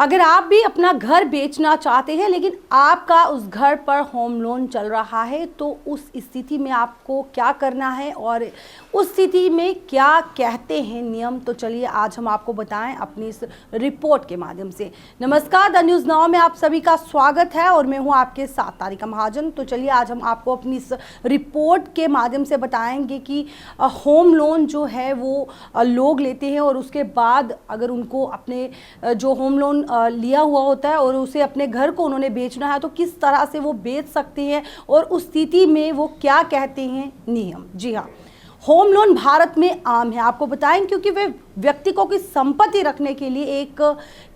अगर आप भी अपना घर बेचना चाहते हैं लेकिन आपका उस घर पर होम लोन चल रहा है तो उस स्थिति में आपको क्या करना है और उस स्थिति में क्या कहते हैं नियम, तो चलिए आज हम आपको बताएं अपनी इस रिपोर्ट के माध्यम से। नमस्कार, द न्यूज़ नाउ में आप सभी का स्वागत है और मैं हूं आपके साथ तारिका महाजन। तो चलिए आज हम आपको अपनी इस रिपोर्ट के माध्यम से बताएंगे कि होम लोन जो है वो लोग लेते हैं और उसके बाद अगर उनको अपने जो होम लोन लिया हुआ होता है और उसे अपने घर को उन्होंने बेचना है तो किस तरह से वो बेच सकते हैं और उस स्थिति में वो क्या कहते हैं नियम। जी हाँ, होम लोन भारत में आम है, आपको बताएं, क्योंकि वे व्यक्तियों की संपत्ति रखने के लिए एक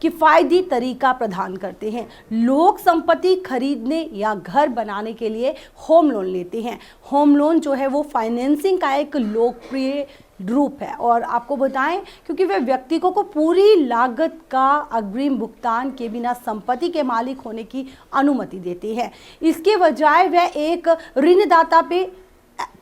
किफ़ायती तरीका प्रदान करते हैं। लोग संपत्ति खरीदने या घर बनाने के लिए होम लोन लेते हैं। होम लोन जो है वो फाइनेंसिंग का एक लोकप्रिय रूप है और आपको बताएं क्योंकि वे व्यक्तियों को पूरी लागत का अग्रिम भुगतान के बिना संपत्ति के मालिक होने की अनुमति देते हैं। इसके बजाय वे एक ऋणदाता पे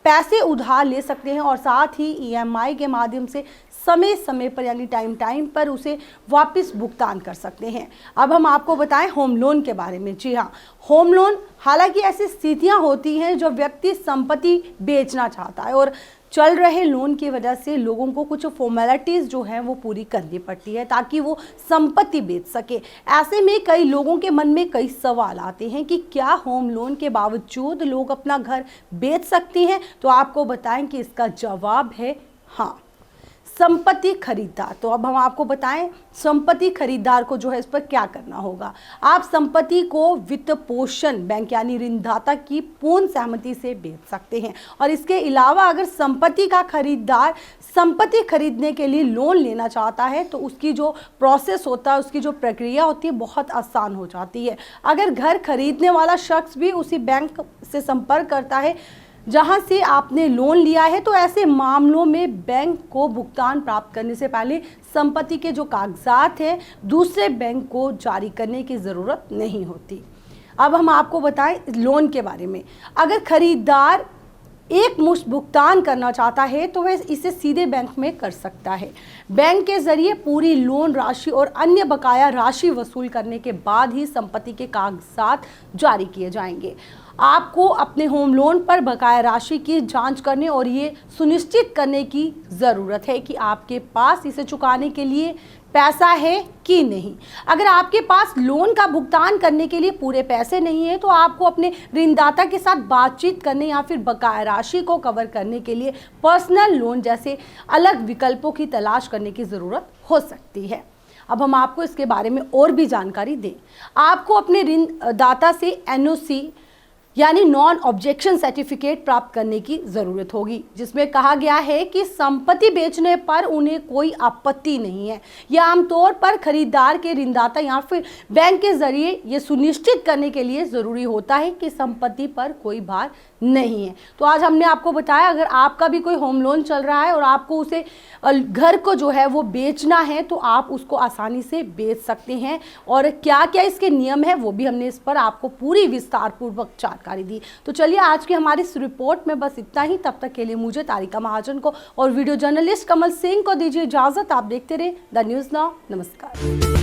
पैसे उधार ले सकते हैं और साथ ही ईएमआई के माध्यम से समय समय पर यानी टाइम पर उसे वापस भुगतान कर सकते हैं। अब हम आपको बताएं होम लोन के बारे में। जी हाँ, होम लोन हालांकि ऐसी स्थितियां होती हैं जो व्यक्ति संपत्ति बेचना चाहता है और चल रहे लोन की वजह से लोगों को कुछ फॉर्मेलिटीज़ जो हैं वो पूरी करनी पड़ती है ताकि वो संपत्ति बेच सके। ऐसे में कई लोगों के मन में कई सवाल आते हैं कि क्या होम लोन के बावजूद लोग अपना घर बेच सकते हैं? तो आपको बताएं कि इसका जवाब है हाँ। संपत्ति खरीदार, तो अब हम आपको बताएं संपत्ति खरीदार को जो है इस पर क्या करना होगा। आप संपत्ति को वित्त पोषण बैंक यानी ऋणदाता की पूर्ण सहमति से बेच सकते हैं और इसके अलावा अगर संपत्ति का खरीदार संपत्ति खरीदने के लिए लोन लेना चाहता है तो उसकी जो प्रोसेस होता है, उसकी जो प्रक्रिया होती है बहुत आसान हो जाती है। अगर घर खरीदने वाला शख्स भी उसी बैंक से संपर्क करता है जहां से आपने लोन लिया है तो ऐसे मामलों में बैंक को भुगतान प्राप्त करने से पहले संपत्ति के जो कागजात हैं दूसरे बैंक को जारी करने की ज़रूरत नहीं होती। अब हम आपको बताएं लोन के बारे में। अगर खरीदार एक मुश्त भुगतान करना चाहता है तो वह इसे सीधे बैंक में कर सकता है। बैंक के जरिए पूरी लोन राशि और अन्य बकाया राशि वसूल करने के बाद ही संपत्ति के कागजात जारी किए जाएंगे। आपको अपने होम लोन पर बकाया राशि की जांच करने और ये सुनिश्चित करने की ज़रूरत है कि आपके पास इसे चुकाने के लिए पैसा है कि नहीं। अगर आपके पास लोन का भुगतान करने के लिए पूरे पैसे नहीं है तो आपको अपने ऋणदाता के साथ बातचीत करने या फिर बकाया राशि को कवर करने के लिए पर्सनल लोन जैसे अलग विकल्पों की तलाश करने की ज़रूरत हो सकती है। अब हम आपको इसके बारे में और भी जानकारी दें। आपको अपने ऋणदाता से एनओसी यानी नॉन ऑब्जेक्शन सर्टिफिकेट प्राप्त करने की ज़रूरत होगी जिसमें कहा गया है कि संपत्ति बेचने पर उन्हें कोई आपत्ति नहीं है। यह आमतौर पर खरीदार के ऋणदाता या फिर बैंक के जरिए ये सुनिश्चित करने के लिए ज़रूरी होता है कि संपत्ति पर कोई भार नहीं है। तो आज हमने आपको बताया अगर आपका भी कोई होम लोन चल रहा है और आपको उसे घर को जो है वो बेचना है तो आप उसको आसानी से बेच सकते हैं और क्या क्या इसके नियम है वो भी हमने इस पर आपको पूरी विस्तार पूर्वक जानकारी दी। तो चलिए आज की हमारी इस रिपोर्ट में बस इतना ही। तब तक के लिए मुझे तारिका महाजन को और वीडियो जर्नलिस्ट कमल सिंह को दीजिए इजाज़त। आप देखते रहे द न्यूज़ नाउ। नमस्कार।